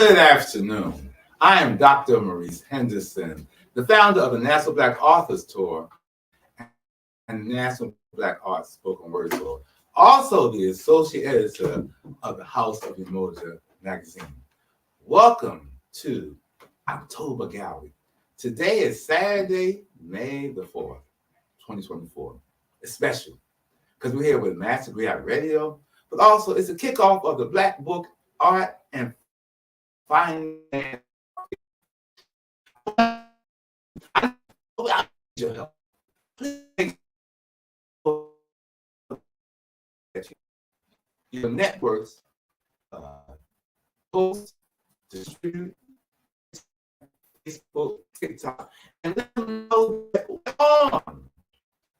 Good afternoon. I am Dr. Maurice Henderson, the founder of the National Black Authors Tour and National Black Arts Spoken Word Tour. Also the associate editor of the House of Emoja magazine. Welcome to October Gallery. Today is Saturday, May the 4th, 2024. It's special because we're here with Master Griot Radio, but also it's a kickoff of the Black Book Art and Finance. I need your help. Please, your networks, post, distribute, Facebook, TikTok, and let them know that we're on.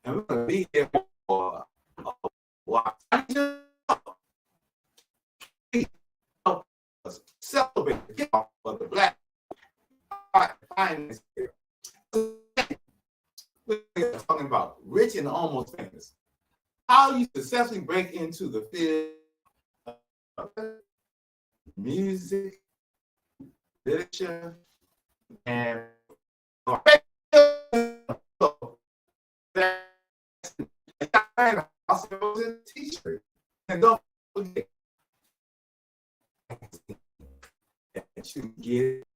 And we're going to be here for a while. I need your help. Please help us celebrate the kickoff of the Black Art Finance Fair. We're talking about rich and almost famous. How you successfully break into the field of music, literature, and t-shirt. And don't forget that you get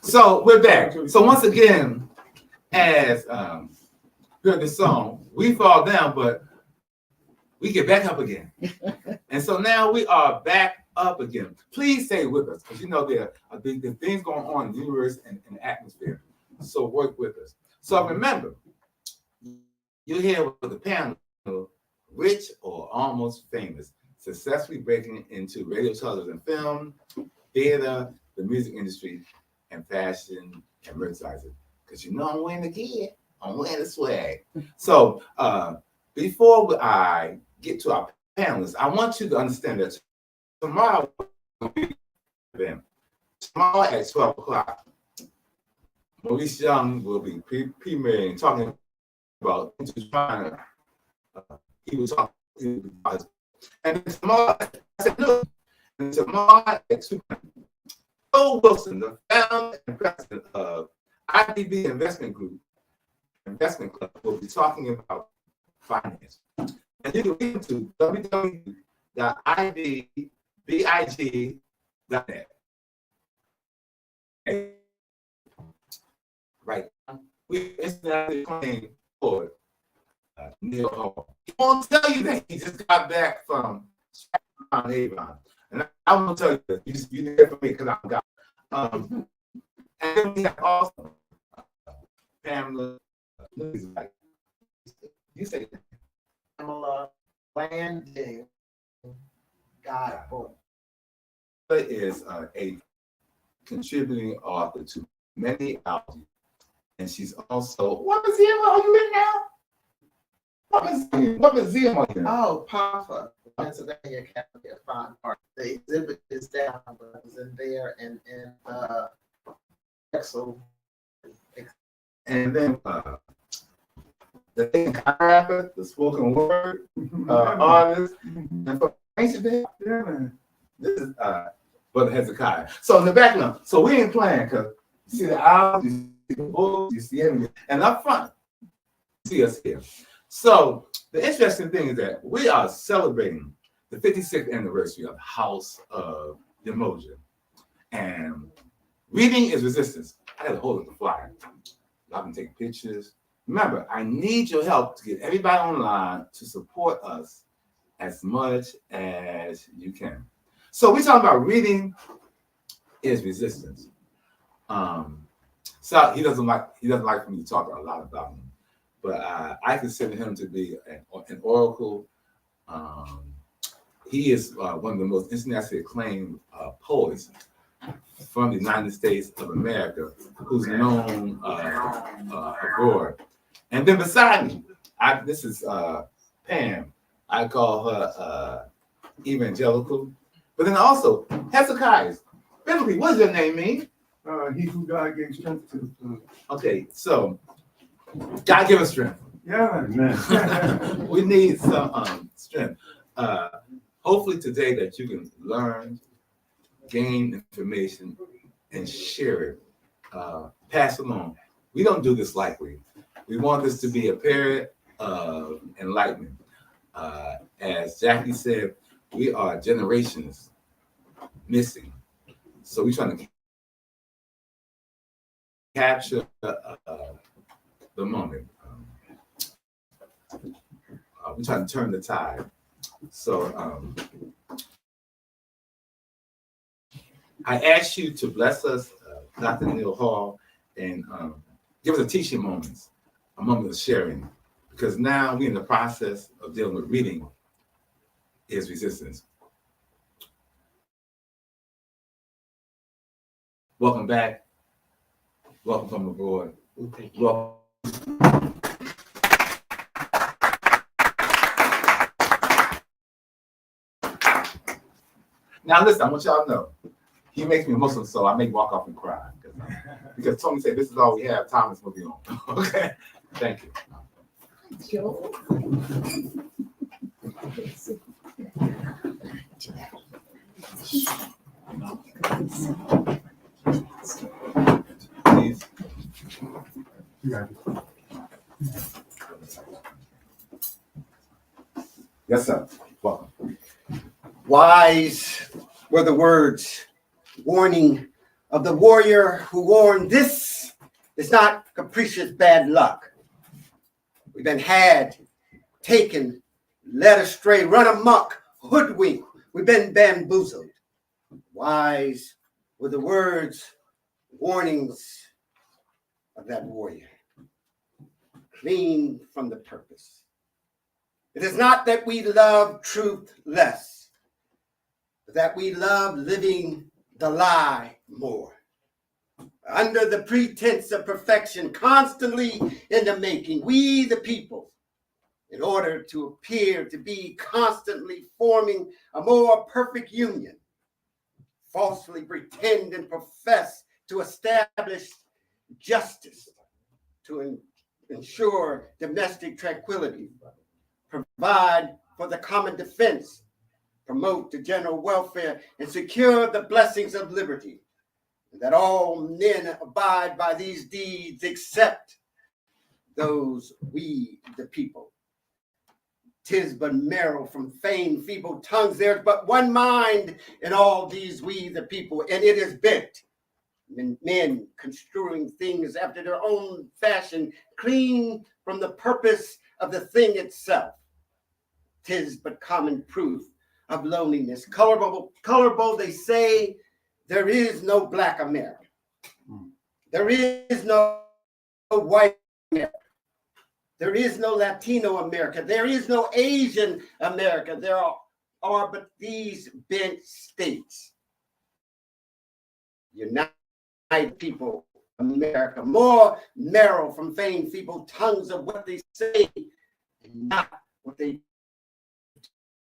So we're back. So once again, as heard the song, we fall down, but we get back up again. And so now we are back up again. Please stay with us because you know there are the things going on in the universe and in the atmosphere. So work with us. So remember, you're here with the panel, rich or almost famous, successfully breaking into radio, television, film, theater, the music industry, and fashion and merchandising. Because you know I'm wearing the gear, I'm wearing the swag. So before I get to our panelists, I want you to understand that tomorrow at 12 o'clock, Maurice Young will be premiering, talking about China. He was talking about, and tomorrow, I said, no, and tomorrow at 2 p.m., Joe Wilson, the founder and president of IDB Investment Club, will be talking about finance. And you can read to www.idbig.net. Right. We instantly claim for Neal Hall. He won't tell you that he just got back from Avon. And I won't tell you that. You need it for me because I'm got. And then we have also Pamela, You say Pamela Landing Godbolt. is a contributing author to many albums, and she's also what museum are you in now? What museum are you in? Oh, Papa, Pennsylvania Academy of Fine Arts. The exhibit is down, but I was in there and in Excel. And then the chiropractor, the spoken word artist, and for ancient day, yeah, man. This is Brother Hezekiah. So in the background, so we ain't playing because you see the owls, you see the bulls, you see everything, and up front, you see us here. So the interesting thing is that we are celebrating the 56th anniversary of the House of Umoja, and reading is resistance. I got to hold up the flyer. Y'all can take pictures. Remember, I need your help to get everybody online to support us as much as you can. So we're talking about reading is resistance. So he doesn't like for me to talk a lot about him, but I consider him to be an oracle. He is one of the most internationally acclaimed poets from the United States of America, who's known abroad. And then beside me, this is Pam. I call her evangelical. But then also, Hezekiah. Biblically, what does your name mean? He who God gave strength to. Okay, so God give us strength. Yeah, man. We need some strength. Hopefully today that you can learn, gain information, and share it. Pass along. We don't do this lightly. We want this to be a period of enlightenment. As Jackie said, we are generations missing. So we're trying to capture the moment. We're trying to turn the tide. So I ask you to bless us, Dr. Neal Hall, and give us a teaching moment, a moment of sharing, because now we're in the process of dealing with reading is resistance. Welcome back. Welcome from abroad. Welcome. Now listen, I want y'all to know, he makes me emotional, so I may walk off and cry. Because Tony said, this is all we have, time is moving on. Okay, thank you. Joe. Please. Yes, sir. Welcome. Wise were the words, warning of the warrior who warned, this is not capricious bad luck. We've been had, taken, led astray, run amok, hoodwinked. We've been bamboozled. Wise were the words, warnings of that warrior, clean from the purpose. It is not that we love truth less, but that we love living the lie more. Under the pretense of perfection, constantly in the making, we the people, in order to appear to be constantly forming a more perfect union, falsely pretend and profess to establish justice, to ensure domestic tranquility, provide for the common defense, promote the general welfare, and secure the blessings of liberty, and that all men abide by these deeds except those we the people. 'Tis but marrow from fame, feeble tongues, there's but one mind in all these we the people, and it is bent. Men construing things after their own fashion, clean from the purpose of the thing itself. 'Tis but common proof of loneliness. Colorable, they say, there is no black America. There is no white America. There is no Latino America. There is no Asian America. There are but these bent states. United people, America, more marrow from vain feeble tongues of what they say and not what they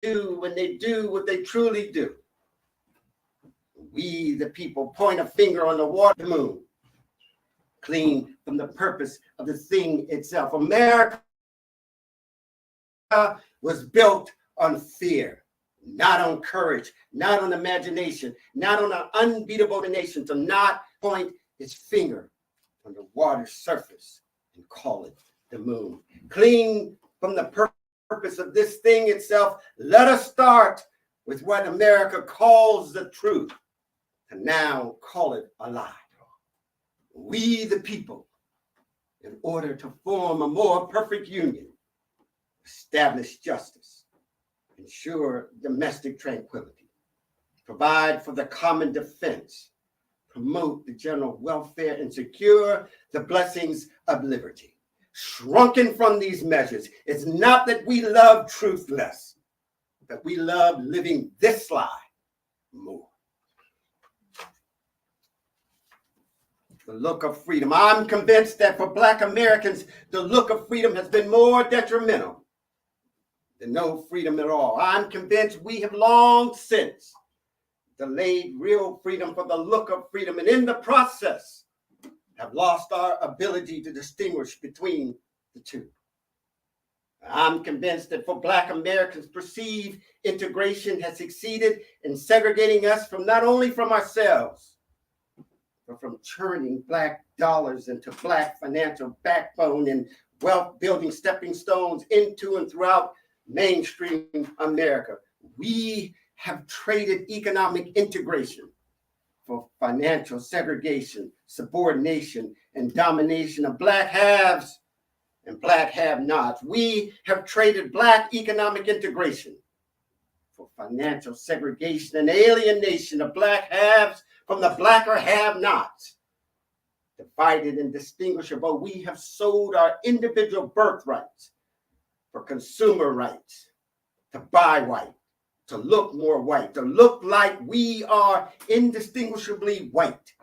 do when they do what they truly do. We, the people, point a finger on the water moon, clean from the purpose of the thing itself. America was built on fear, not on courage, not on imagination, not on an unbeatable nation, to not point its finger on the water's surface and call it the moon. Clean from the purpose of this thing itself, let us start with what America calls the truth, and now call it a lie. We, the people, in order to form a more perfect union, establish justice, ensure domestic tranquility, provide for the common defense, promote the general welfare, and secure the blessings of liberty. Shrunken from these measures, it's not that we love truth less, but we love living this lie more. The look of freedom. I'm convinced that for Black Americans, the look of freedom has been more detrimental than no freedom at all. I'm convinced we have long since delayed real freedom for the look of freedom, and in the process have lost our ability to distinguish between the two. I'm convinced that for Black Americans, perceived integration has succeeded in segregating us from not only from ourselves, but from turning Black dollars into Black financial backbone and wealth building stepping stones into and throughout mainstream America. We have traded economic integration for financial segregation, subordination, and domination of Black haves and Black have-nots. We have traded Black economic integration for financial segregation and alienation of Black haves from the Blacker have-nots. Divided and distinguishable, we have sold our individual birthrights for consumer rights, to buy white, to look more white, to look like we are indistinguishably white.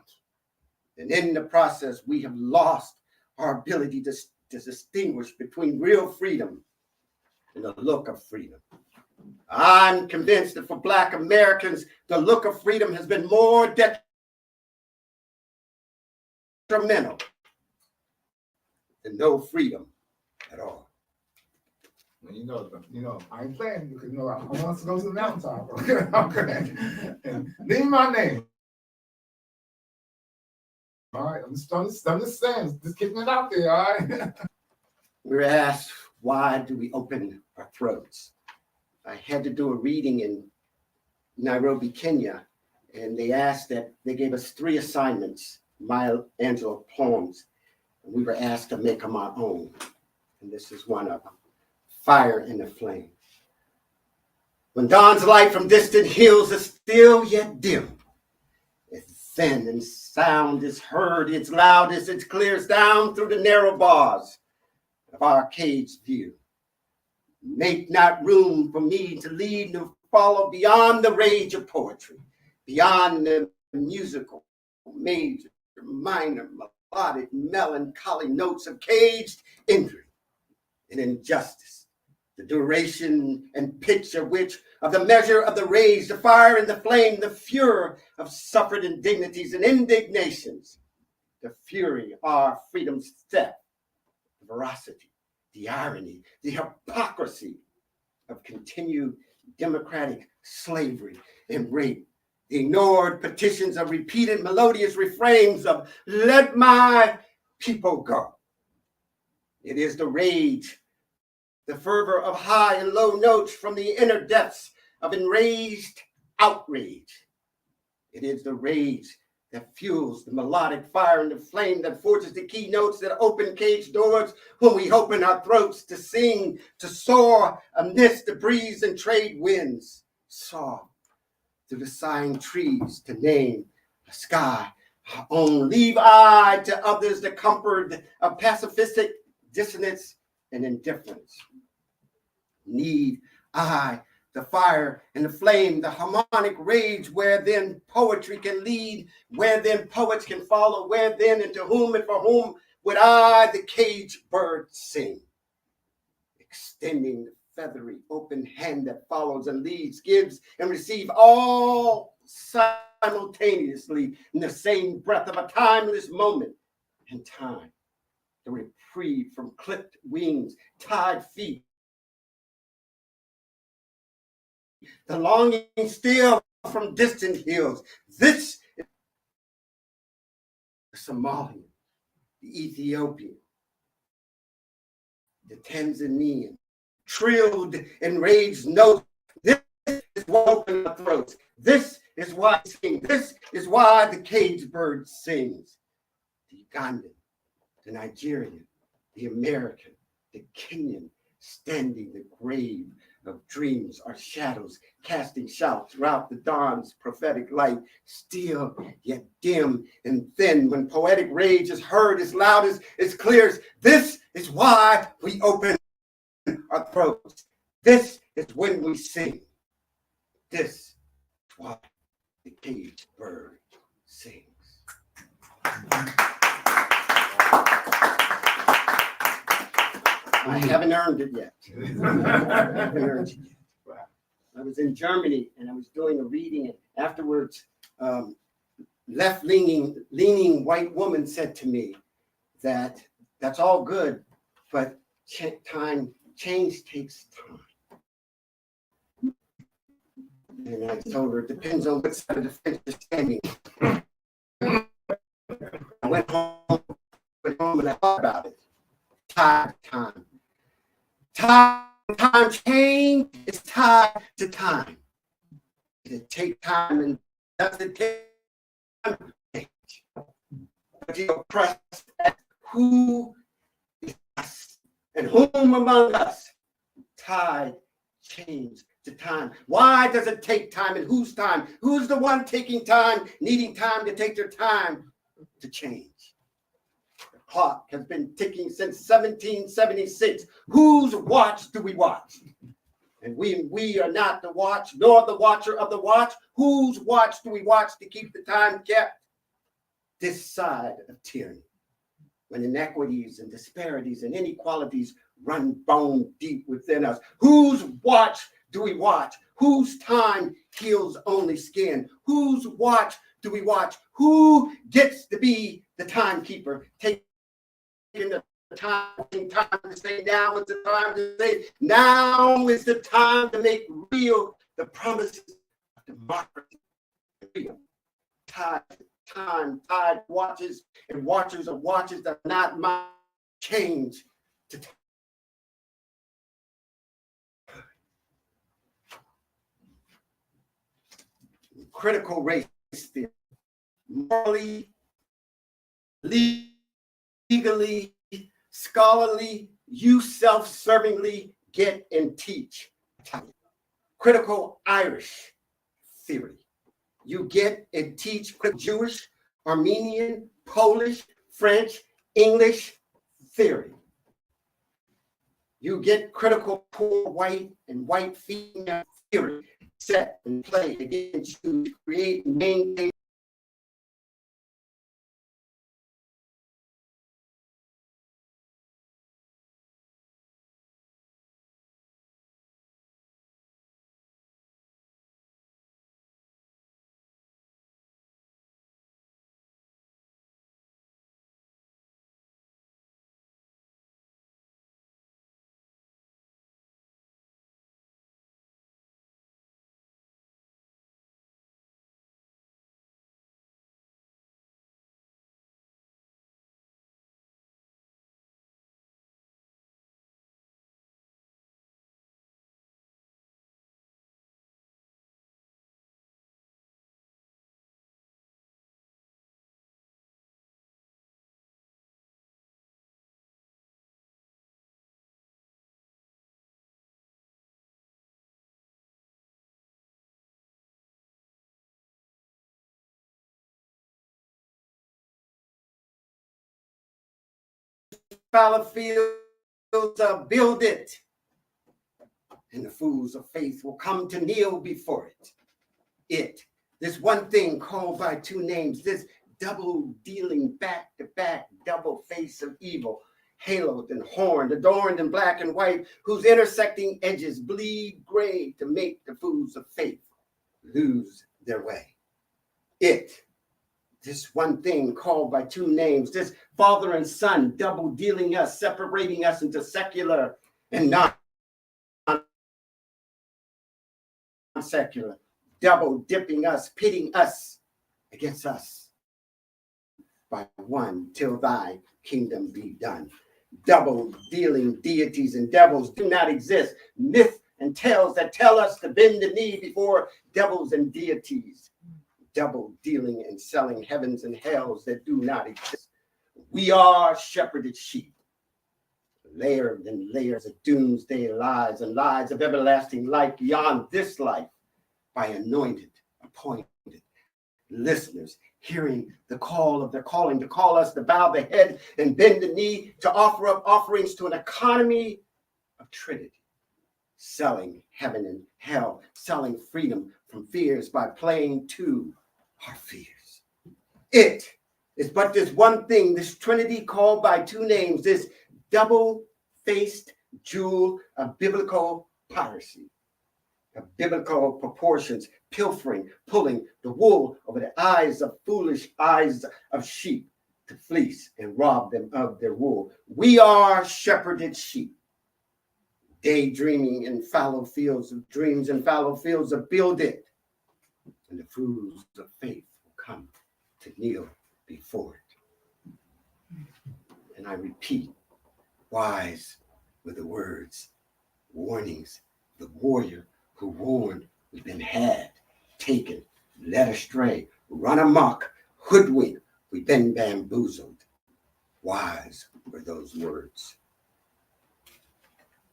And in the process, we have lost our ability to distinguish between real freedom and the look of freedom. I'm convinced that for Black Americans, the look of freedom has been more detrimental than no freedom at all. I ain't playing because I want us to go to the mountaintop. Okay. And name my name. All right, I'm just saying, just kicking it out there, all right? We're asked, why do we open our throats? I had to do a reading in Nairobi, Kenya, and they gave us 3 assignments, Maya Angelou poems, and we were asked to make them our own. And this is one of them, Fire in the Flame. When dawn's light from distant hills is still yet dim, it's thin and sound is heard, its loudest, it clears down through the narrow bars of our caged view. Make not room for me to lead nor follow beyond the rage of poetry, beyond the musical, major, minor, melodic, melancholy notes of caged injury and injustice, the duration and pitch of which, of the measure of the rage, the fire and the flame, the furor of suffered indignities and indignations, the fury our freedom's theft, the veracity, the irony, the hypocrisy of continued democratic slavery and rape, the ignored petitions of repeated melodious refrains of let my people go. It is the rage, the fervor of high and low notes from the inner depths of enraged outrage. It is the rage that fuels the melodic fire and the flame that forges the keynotes that open cage doors when we open our throats to sing, to soar amidst the breeze and trade winds. Soar through the sighing trees to name a sky our own. Leave I to others the comfort of pacifistic dissonance and indifference. Need I the fire and the flame, the harmonic rage, where then poetry can lead, where then poets can follow, where then and to whom and for whom would I, the cage bird, sing? Extending the feathery open hand that follows and leads, gives and receives all simultaneously in the same breath of a timeless moment and time. The reprieve from clipped wings, tied feet, the longing still from distant hills. This is the Somalian, the Ethiopian, the Tanzanian, trilled enraged notes. This is what opens our throats. This is why I sing. This is why the cage bird sings. The Ugandan, the Nigerian, the American, the Kenyan, standing the grave of dreams are shadows, casting shouts throughout the dawn's prophetic light, still yet dim and thin. When poetic rage is heard as loud as clear, this is why we open our throats. This is when we sing. This is why the cage bird sings. I haven't earned it yet. I haven't earned it yet. I was in Germany and I was doing a reading, and afterwards, left-leaning white woman said to me that that's all good, but change takes time. And I told her it depends on what side of the fence you're standing. I went home and I thought about it. Time change is tied to time. It takes time, and does it take time to change? But you're pressed at who is us and whom among us tied change to time. Why does it take time, and whose time? Who's the one taking time, needing time to take their time to change? Clock has been ticking since 1776. Whose watch do we watch? And we are not the watch, nor the watcher of the watch. Whose watch do we watch to keep the time kept? This side of tyranny, when inequities and disparities and inequalities run bone deep within us. Whose watch do we watch? Whose time heals only skin? Whose watch do we watch? Who gets to be the timekeeper? Taking the time to say now is the time to say now is the time to make real the promises of democracy. Real. Time, tied watches and watchers of watches that are not mine, change to time. Critical race theory. Morally, legally, scholarly, you self-servingly get and teach. Critical Irish theory. You get and teach Jewish, Armenian, Polish, French, English theory. You get critical poor white and white female theory set and play against you to create and maintain Fallowfield build it. And the fools of faith will come to kneel before it. This one thing called by two names, this double dealing back to back double face of evil, haloed and horned, adorned in black and white, whose intersecting edges bleed gray to make the fools of faith lose their way. This one thing called by two names, this father and son double dealing us, separating us into secular and non-secular, double dipping us, pitting us against us by one till thy kingdom be done. Double dealing deities and devils do not exist. Myth and tales that tell us to bend the knee before devils and deities. Double dealing and selling heavens and hells that do not exist. We are shepherded sheep, layered in layers of doomsday lies and lies of everlasting life beyond this life by anointed, appointed listeners, hearing the call of their calling to call us to bow the head and bend the knee, to offer up offerings to an economy of Trinity, selling heaven and hell, selling freedom from fears by playing to our fears. It is but this one thing, this Trinity called by two names, this double-faced jewel of biblical piracy, of biblical proportions, pilfering, pulling the wool over the eyes of foolish eyes of sheep to fleece and rob them of their wool. We are shepherded sheep, daydreaming in fallow fields of dreams and fallow fields of build it. And the fools of faith will come to kneel before it. And I repeat, wise were the words, warnings, the warrior who warned, we've been had, taken, led astray, run amok, hoodwinked, we've been bamboozled. Wise were those words.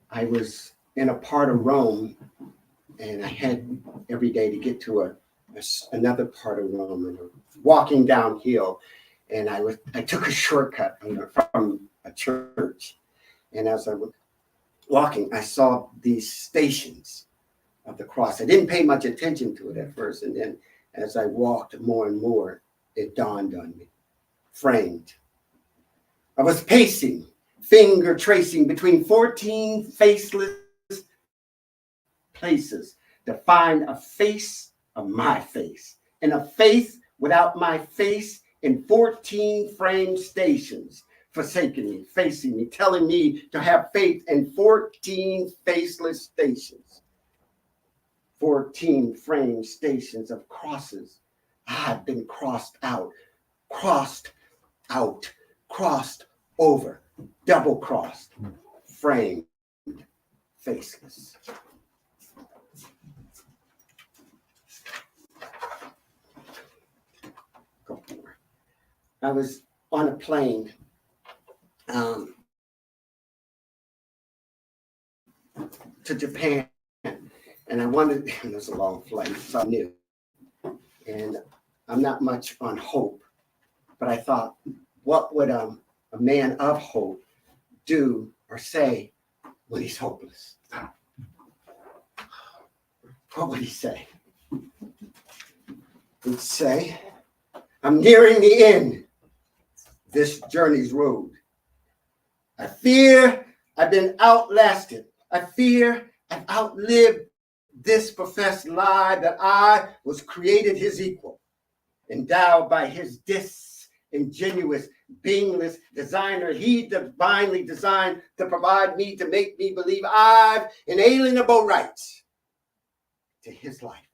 I was in a part of Rome, and I had every day to get to another part of Rome, and walking downhill, and I took a shortcut from a church, and as I was walking, I saw these stations of the cross. I didn't pay much attention to it at first, and then as I walked more and more, it dawned on me. Framed. I was pacing, finger tracing between 14 faceless places to find a face of my face, and a faith without my face in 14 framed stations, forsaking me, facing me, telling me to have faith in 14 faceless stations. 14 framed stations of crosses. I've been crossed out, crossed over, double crossed, framed, faceless. I was on a plane to Japan, and I wanted, it was a long flight, so I knew, and I'm not much on hope, but I thought, what would a man of hope do or say when he's hopeless? What would he say? He'd say, I'm nearing the end, this journey's road. I fear I've been outlasted. I fear I've outlived this professed lie that I was created his equal, endowed by his disingenuous, beingless designer. He divinely designed to provide me, to make me believe I've inalienable rights to his life,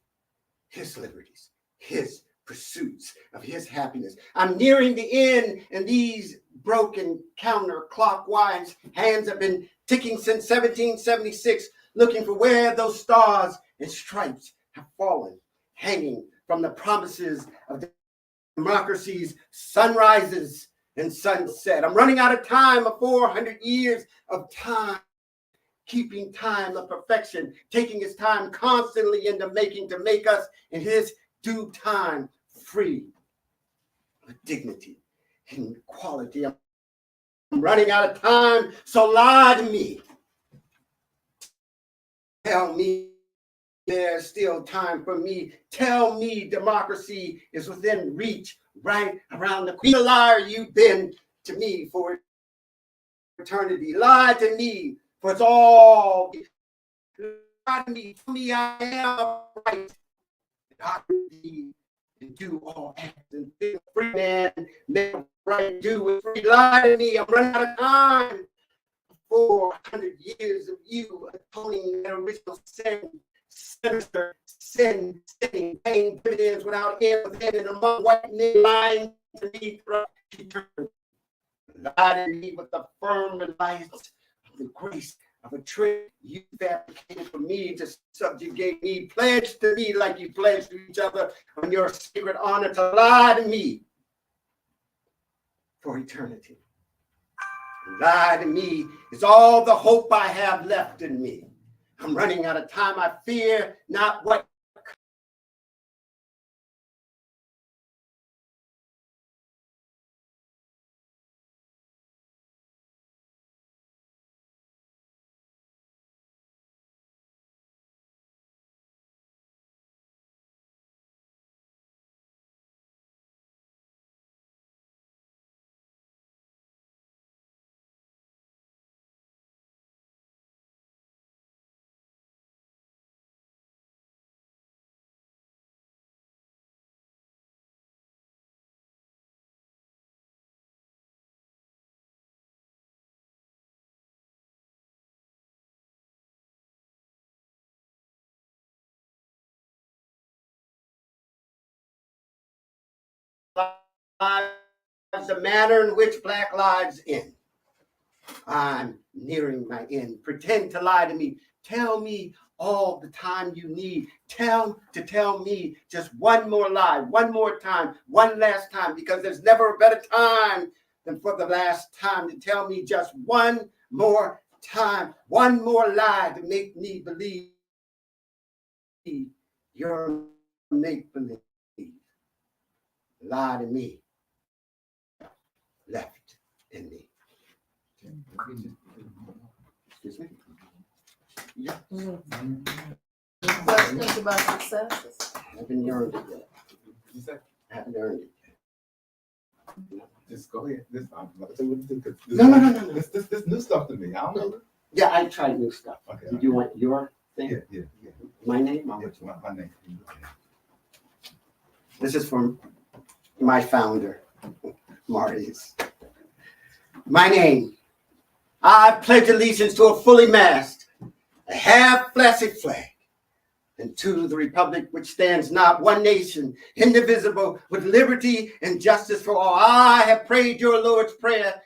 his liberties, his pursuits of his happiness. I'm nearing the end, and these broken counterclockwise hands have been ticking since 1776, looking for where those stars and stripes have fallen, hanging from the promises of democracy's sunrises and sunset. I'm running out of time, of 400 years of time, keeping time of perfection, taking his time constantly in the making to make us in his due time free with dignity and quality. I'm running out of time, so lie to me. Tell me there's still time for me. Tell me democracy is within reach, right around the corner. Be a liar you've been to me for eternity. Lie to me, for it's all. Lie to me, tell me I am right. I believe and do all acts and be a free man, make right, do it free. Lie to me, I'm running out of time. 400 years of you atoning that original sin, sinister sin, sinning, paying dividends without end within and among white men, lying to me throughout eternity. Lie to me with the firm reliance of the grace of a trick you fabricated for me to subjugate me. Pledge to me like you pledged to each other on your sacred honor to lie to me for eternity. Lie to me is all the hope I have left in me. I'm running out of time. I fear not what lives, the manner in which Black lives end. I'm nearing my end. Pretend to lie to me. Tell me all the time you need. Tell me just one more lie, one more time, one last time, because there's never a better time than for the last time to tell me just one more time, one more lie to make me believe you're make-believe. Lie to me. Left in me. Excuse me? Yeah. Questions about successes? I haven't earned it yet. You say, I haven't earned it yet. just go ahead. This, I'm about to say what to do. No. This new stuff to me. I don't know. Yeah, I tried new stuff. Okay. Did you want your thing? Yeah. My name? Yeah, my name. This is from my founder, Maurice. My name. I pledge allegiance to a fully mast, a half-flaccid flag, and to the republic which stands not one nation, indivisible, with liberty and justice for all. I have prayed your Lord's Prayer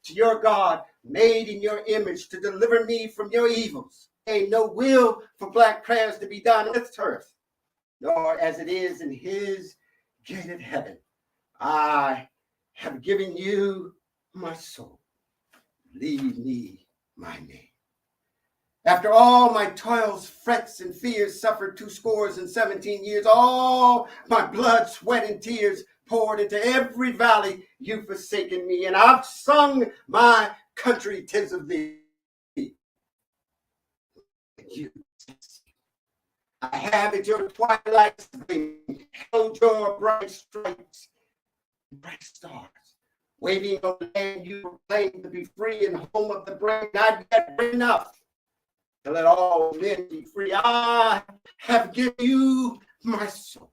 to your God, made in your image, to deliver me from your evils. Ain't no will for Black prayers to be done on this earth, nor as it is in his gated heaven. I have given you my soul. Leave me my name. After all my toils, frets, and fears, suffered 217 years, all my blood, sweat, and tears poured into every valley you've forsaken me, and I've sung my country, 'tis of thee. You, I have at your twilight gleam, held your bright stripes, bright stars, waving on the land you proclaim to be free and home of the brave, not yet enough to let all men be free. I have given you my soul.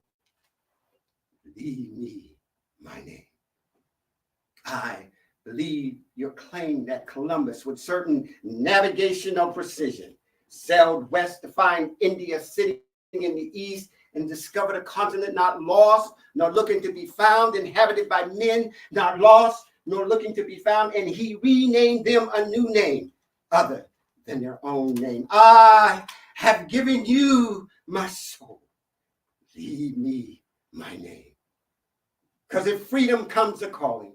Leave me my name. I believe your claim that Columbus, with certain navigational precision, sailed west to find India sitting in the east and discovered a continent not lost, nor looking to be found, inhabited by men, not lost, nor looking to be found, and he renamed them a new name, other than their own name. I have given you my soul. Leave me my name. Because if freedom comes a calling,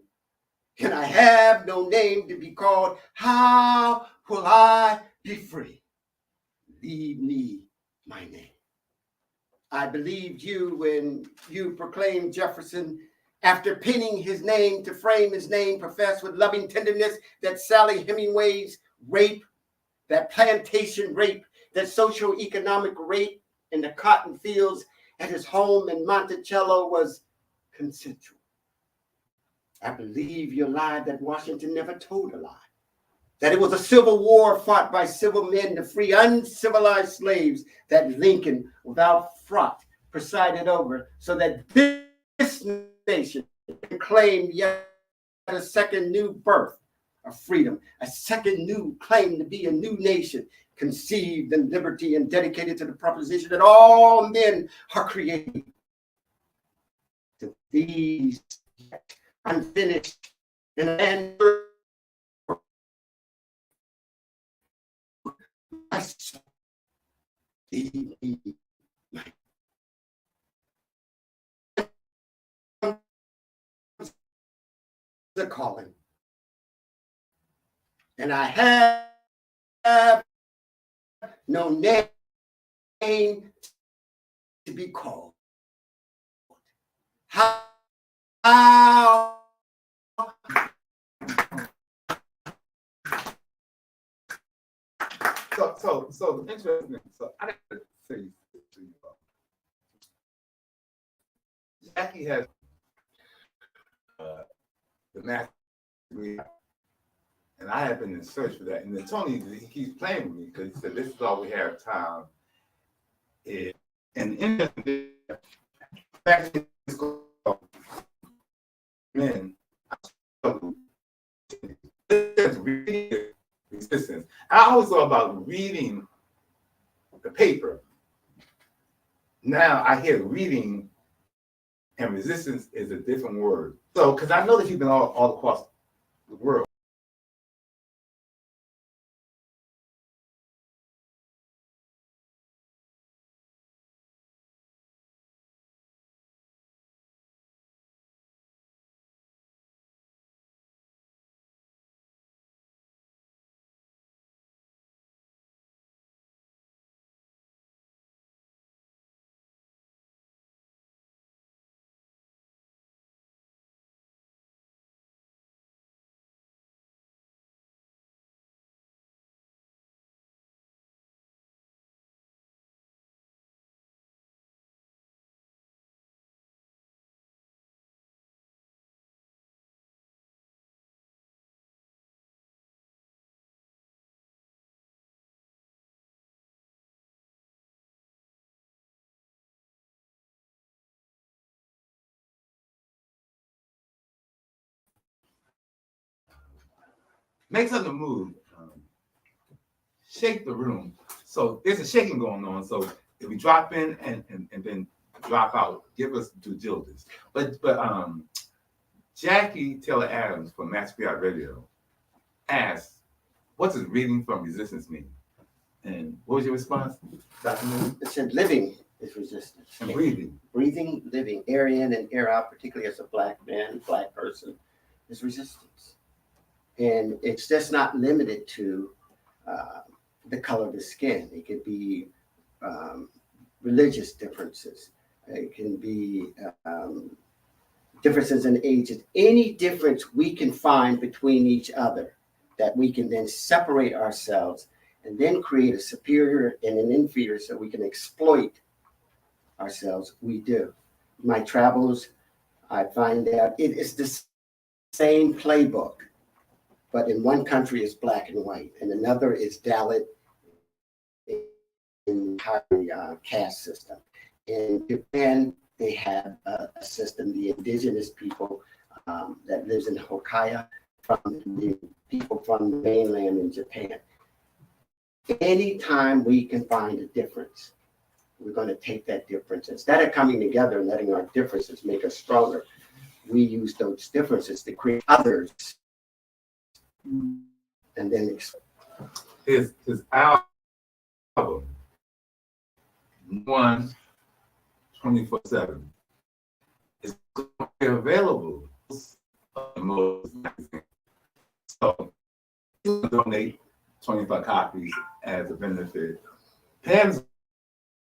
and I have no name to be called, how will I be free? Leave me my name. I believed you when you proclaimed Jefferson after pinning his name to frame his name, professed with loving tenderness that Sally Hemingway's rape, that plantation rape, that socio-economic rape in the cotton fields at his home in Monticello was consensual. I believe you lied that Washington never told a lie, that it was a civil war fought by civil men to free uncivilized slaves that Lincoln, without fraught, presided over, so that this nation can claim yet a second new birth of freedom, a second new claim to be a new nation, conceived in liberty and dedicated to the proposition that all men are created. To these unfinished and the calling, and I have no name to be called. How So interesting. So I didn't say this to you. Jackie has the math degree, and I have been in search for that. And then Tony, he keeps playing with me because he said, "This is all we have time." And in back in school, man, reading resistance. I always thought about reading the paper. Now I hear reading and resistance is a different word. So, because I know that you've been all across the world. Make something move. Shake the room. So there's a shaking going on. So if we drop in and then drop out, give us due diligence. But Jackie Taylor Adams from Masquerade Radio asked, "What does reading from resistance mean?" And what was your response, Dr. Neal? it said living is resistance. And breathing. Breathing, living, air in and air out, particularly as a Black man, Black person, is resistance. And it's just not limited to the color of the skin. It could be religious differences. It can be differences in ages. Any difference we can find between each other that we can then separate ourselves and then create a superior and an inferior so we can exploit ourselves, we do. My travels, I find out it is the same playbook, but in one country it's black and white, and another is Dalit in the caste system. In Japan, they have a system, the indigenous people that lives in Hokkaido, from the people from the mainland in Japan. Anytime we can find a difference, we're going to take that difference. Instead of coming together and letting our differences make us stronger, we use those differences to create others. And then His album, 24/7, is available. So you can donate 25 copies as a benefit. Pam's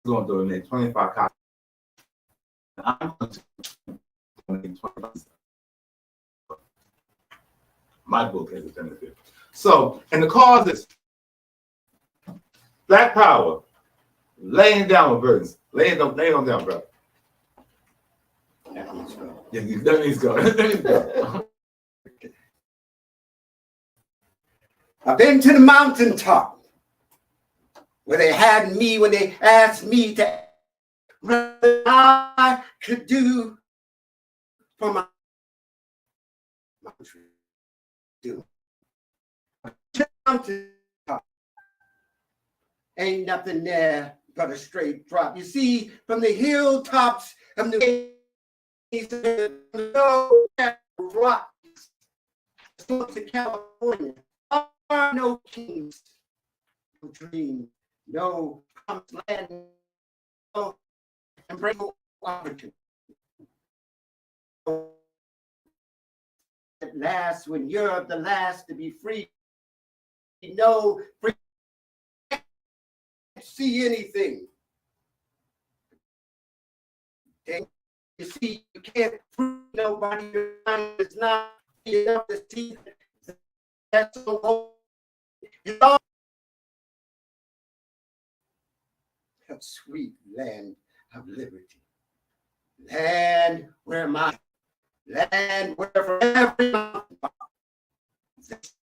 going to donate 25 copies. I'm going to donate 25 my book as a benefit. So, and the cause is Black power, laying down burdens, laying them down, brother. That needs to go. Yeah, that needs to go. That needs to go. I've been to the mountaintop where they had me when they asked me to what I could do for my country. To the mountaintop, ain't nothing there but a straight drop. You see, from the hilltops of New no rocks to California. Are no kings, no dream, no promised land, no embrace opportunity. At last, when you're the last to be free, no free, can't see anything. And you see, you can't prove nobody your mind is not enough to see that's so that sweet land of liberty, land where my land where for every mountain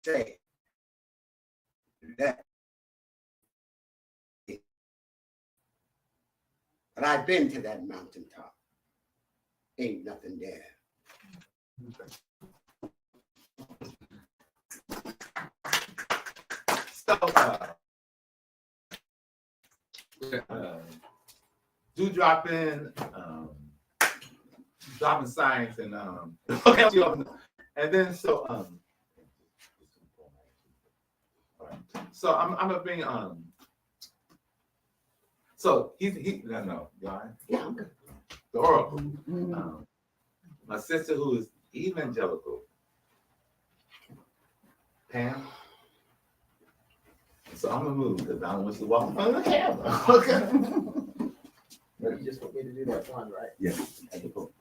say that. But I've been to that mountaintop. Ain't nothing there. So, do drop in, dropping science and and then so I'm gonna bring so he no y'all right? Yeah, I'm good. The oracle. My sister who is evangelical, Pam. So I'm gonna move because I don't want you to walk in front of the camera. Okay. You just want me to do that one, right? Yes. At the book.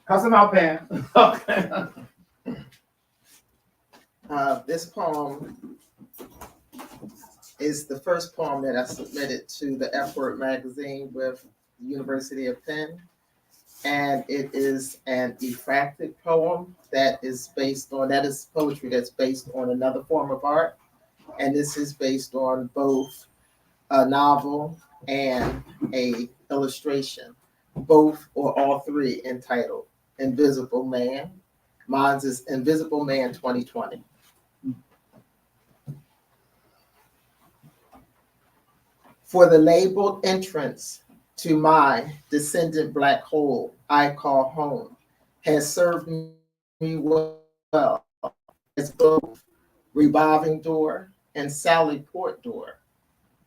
How's about Pam? Okay. This poem is the first poem that I submitted to the F-Word magazine with the University of Penn. And it is an ephratic poem that is poetry that's based on another form of art. And this is based on both a novel and a illustration, both or all three entitled Invisible Man. Mine's is Invisible Man 2020. For the labeled entrance to my descendant black hole I call home has served me well as both revolving door and Sally Port door.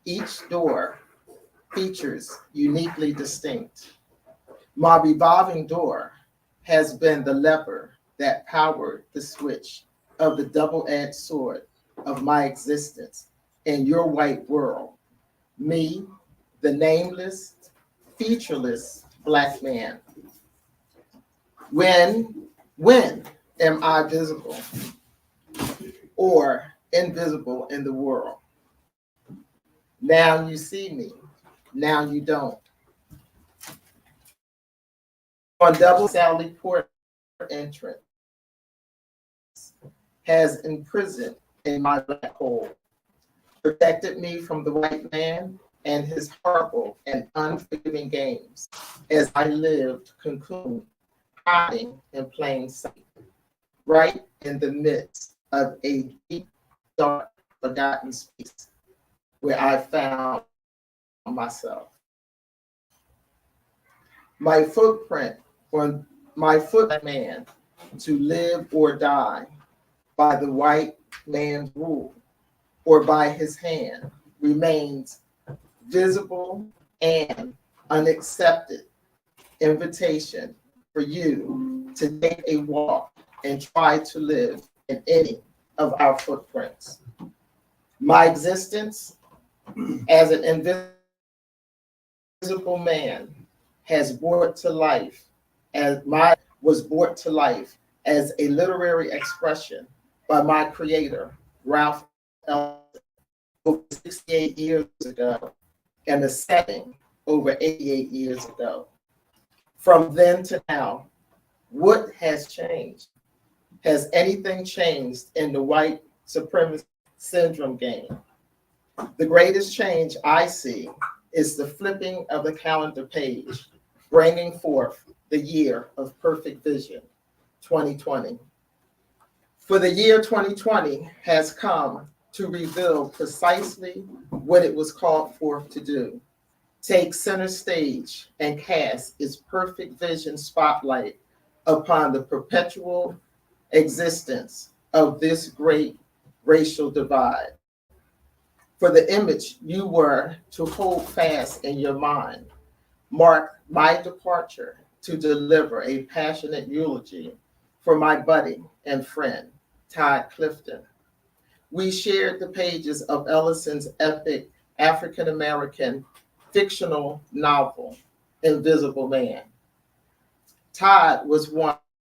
Each door features uniquely distinct. My revolving door has been the lever that powered the switch of the double-edged sword of my existence in your white world. Me, the nameless, featureless black man. When am I visible or invisible in the world? Now you see me, now you don't. On double Sally Port entrance has imprisoned in my black hole, protected me from the white man and his horrible and unforgiving games as I lived cocooned, hiding in plain sight, right in the midst of a deep, dark, forgotten space where I found myself. My footprint on my foot man to live or die by the white man's rule or by his hand remains visible and unaccepted invitation for you to take a walk and try to live in any of our footprints. My existence as an invisible Invisible Man has brought to life was brought to life as a literary expression by my creator, Ralph L. over 68 years ago, and a setting over 88 years ago. From then to now, what has changed? Has anything changed in the white supremacist syndrome game? The greatest change I see is the flipping of the calendar page, bringing forth the year of perfect vision, 2020. For the year 2020 has come to reveal precisely what it was called forth to do. Take center stage and cast its perfect vision spotlight upon the perpetual existence of this great racial divide. For the image you were to hold fast in your mind marked my departure to deliver a passionate eulogy for my buddy and friend, Todd Clifton. We shared the pages of Ellison's epic African-American fictional novel, Invisible Man. Todd was one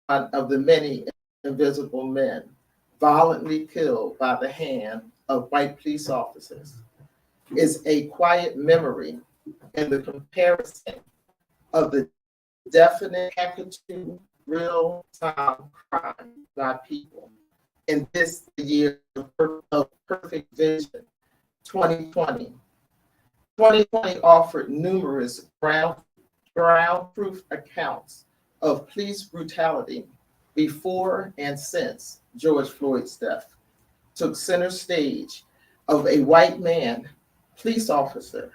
of the many invisible men violently killed by the hand of white police officers. Is a quiet memory in the comparison of the definite magnitude real-time crime by people. In this year of perfect vision, 2020. 2020 offered numerous ground-proof accounts of police brutality before and since George Floyd's death, took center stage of a white man, police officer,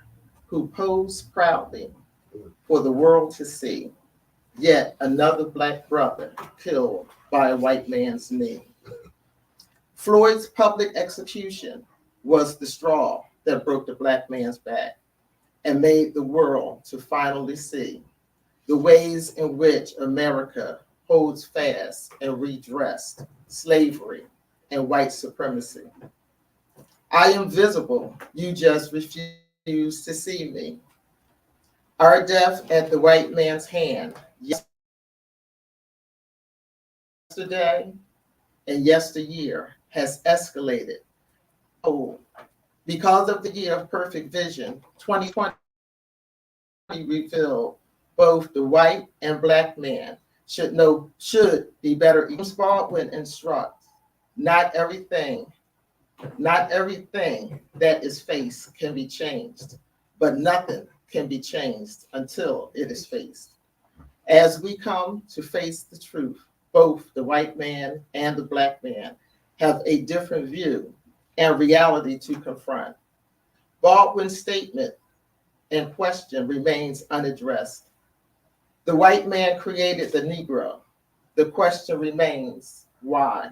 who posed proudly for the world to see, yet another Black brother killed by a white man's knee. Floyd's public execution was the straw that broke the Black man's back and made the world to finally see the ways in which America holds fast and redressed slavery and white supremacy. I am visible, you just refuse to see me. Our death at the white man's hand yesterday and yesteryear has escalated. Oh, because of the year of perfect vision, 2020 revealed both the white and Black man should be better. James Baldwin instructs, not everything that is faced can be changed, but nothing can be changed until it is faced. As we come to face the truth, both the white man and the Black man have a different view and reality to confront. Baldwin's statement and question remains unaddressed. The white man created the Negro. The question remains, why?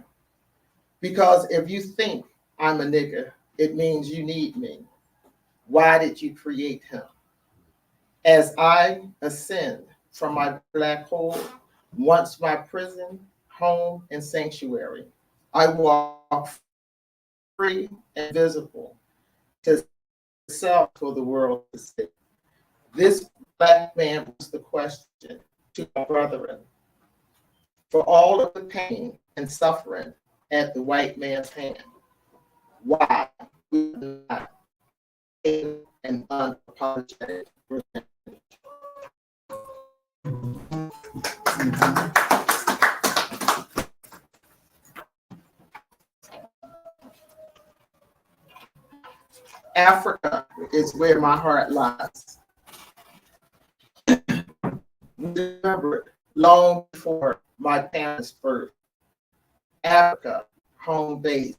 Because if you think I'm a nigger, it means you need me. Why did you create him? As I ascend from my black hole, once my prison, home, and sanctuary, I walk free and visible to self for the world to see. This Black man was the question to my brethren. For all of the pain and suffering at the white man's hand, why we do not take an unapologetic revenge? Africa is where my heart lies. Remembered long before my parents' birth. Africa, home base.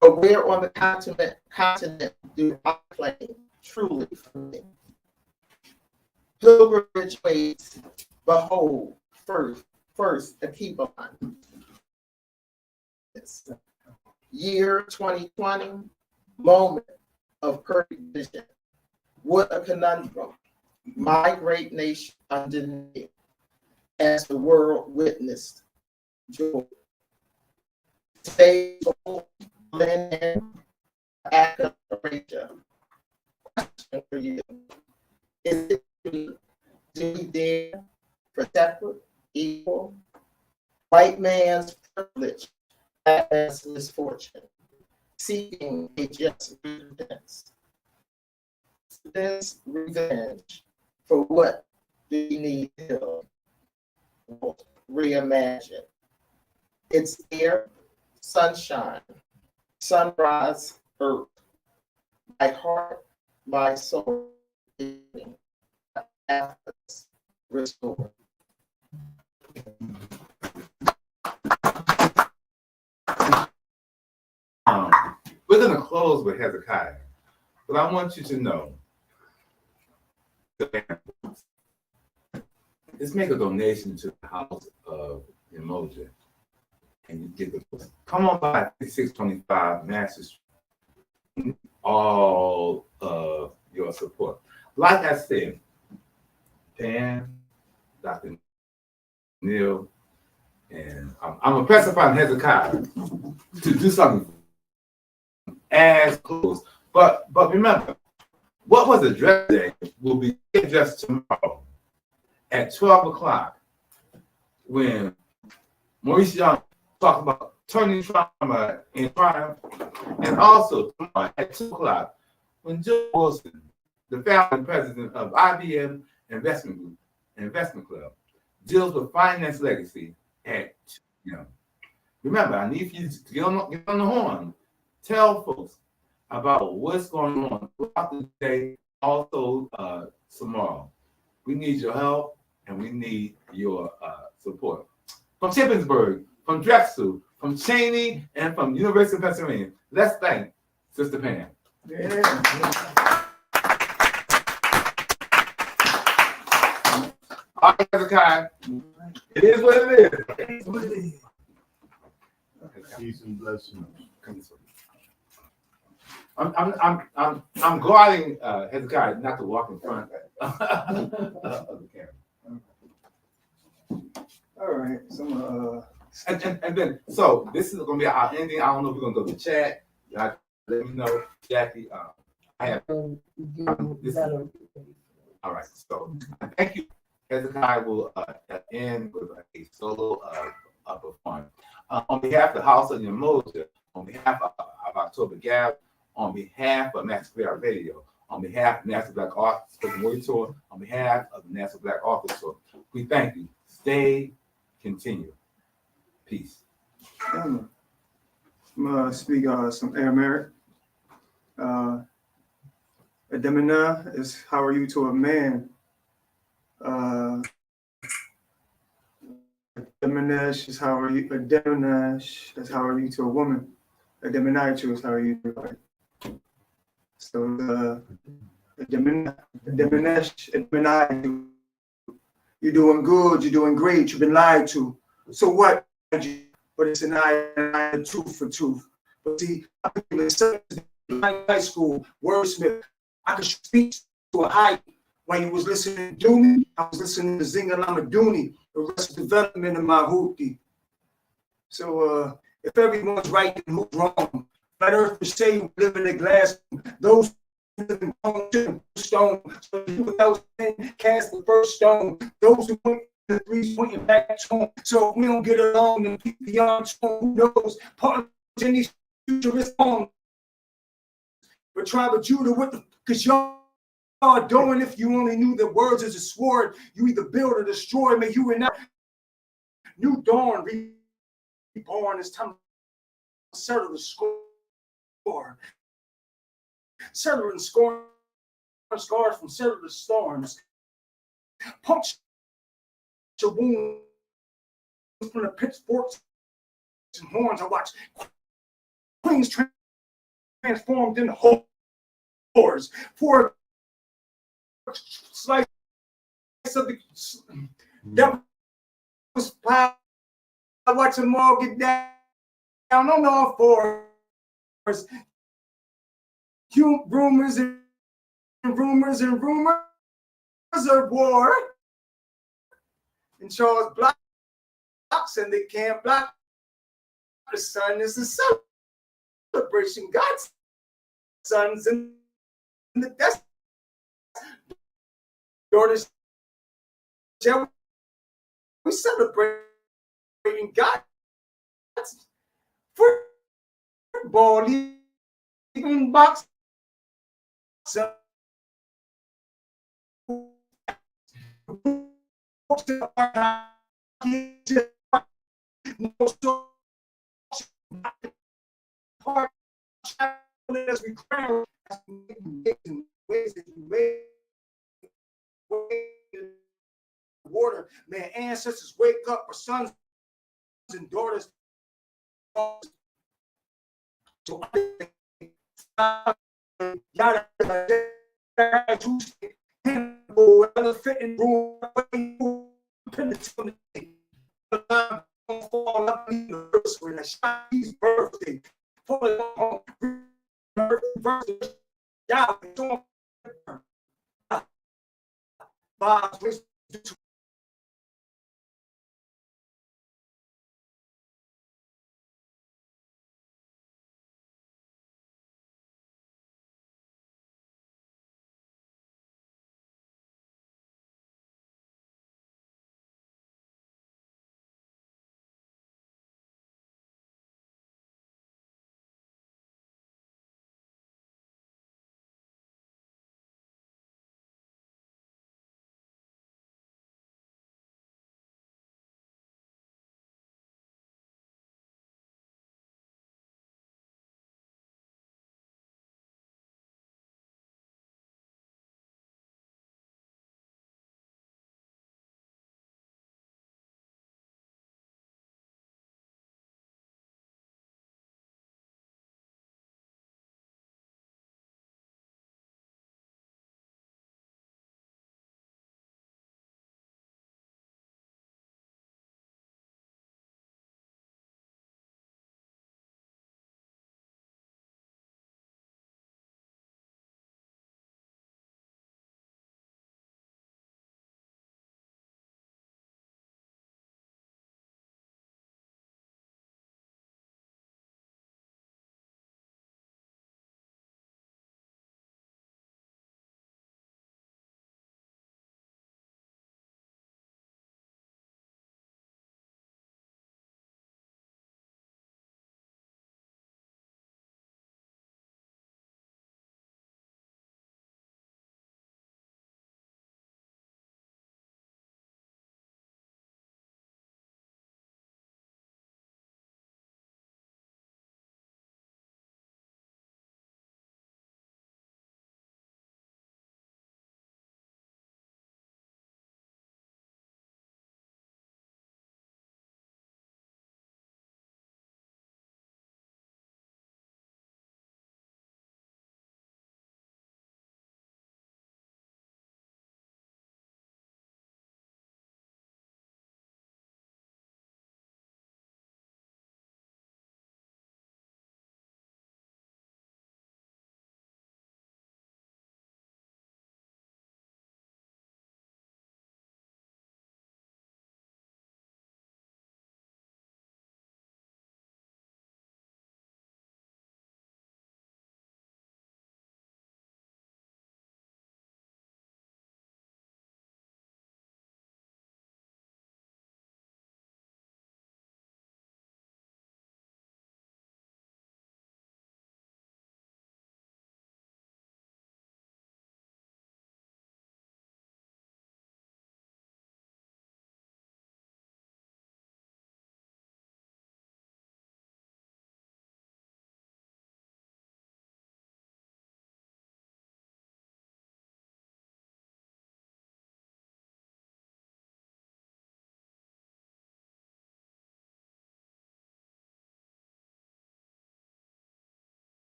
But where on the continent do I claim truly for me? Pilgrimage ways, behold, first a Kibon. Year 2020, moment of perfect vision. What a conundrum. My great nation underneath, as the world witnessed joy. Today, Lynn, Africa, question for you. Is it do we dare for separate, equal, white man's privilege as misfortune, seeking a just recompense? This revenge for what do we need to reimagine? It's air, sunshine, sunrise, earth, my heart, my soul, efforts restored. We're going to close with Hezekiah, but I want you to know, let's make a donation to the House of Emoji, and you get the book. Come on by 5625 Master Street. All of your support. Like I said, Pam, Dr. Neal, and I'm impressed upon Hezekiah to do something as close. But remember, what was addressed today will be addressed tomorrow at 12 o'clock when Maurice Young talked about turning trauma in triumph, and also tomorrow at 2 o'clock when Joe Wilson, the founder and president of IBM Investment Club, deals with finance legacy at 2 p.m. Remember, I need you to get on the horn. Tell folks about what's going on throughout the day, also tomorrow. We need your help and we need your support. From Shippensburg, from Drexel, from Cheney, and from University of Pennsylvania, let's thank Sister Pam. Yeah. All right, Hezekiah. It is what it is. Peace and blessings. I'm guarding Hezekiah not to walk in front of the camera. All right. So, And then, so this is going to be our ending. I don't know if we're going to go to chat. Let me know, Jackie. I have this. All right. So thank you. Hezekiah will end with a solo performance. On behalf of the House of Umoja, on behalf of October Gab, on behalf of Master Black Radio, on behalf of National Black Arts Tour, on behalf of the National Black Authors Tour, we thank you. Stay, continue. Peace. I'm gonna speak some Aramaic. Ademina is how are you to a man. Ademinash is how are you. Ademinash is how are you to a woman. Ademinaitu is how are you to a wife. So Ademinash, Ademinaitu. You're doing good. You're doing great. You've been lied to. So what? But it's an eye, tooth for tooth. But see, I could in high school, wordsmith, I could speak to a height. When you was listening to me, I was listening to Zinga Lamaduni, Arrested Development of my Houthi. So if everyone's right and who's wrong, let earth say you live in a glass, those who live in stone, so you else cast the first stone, those who went the three pointing back home. So if we don't get along and keep the arms on, who knows? Part of these futurist songs. But tribe of Judah, what the, because y'all are doing, if you only knew the words as a sword, you either build or destroy. May you and not new dawn reborn. It's time to settle the score. Settle and score scars from settle the storms. Punch your wounds from the pitchforks and horns. I watch queens transformed into whores. For slice of the devil's pie, I watch them all get down on all fours. Rumors and rumors and rumors of war. And Charles blocks and they can't block the sun. Is a celebration. God's sons in the destiny. daughters, shall we celebrating God's football, even boxing. As we crown ways that you made water, may ancestors wake up for sons and daughters. So fitting room birthday. Bob's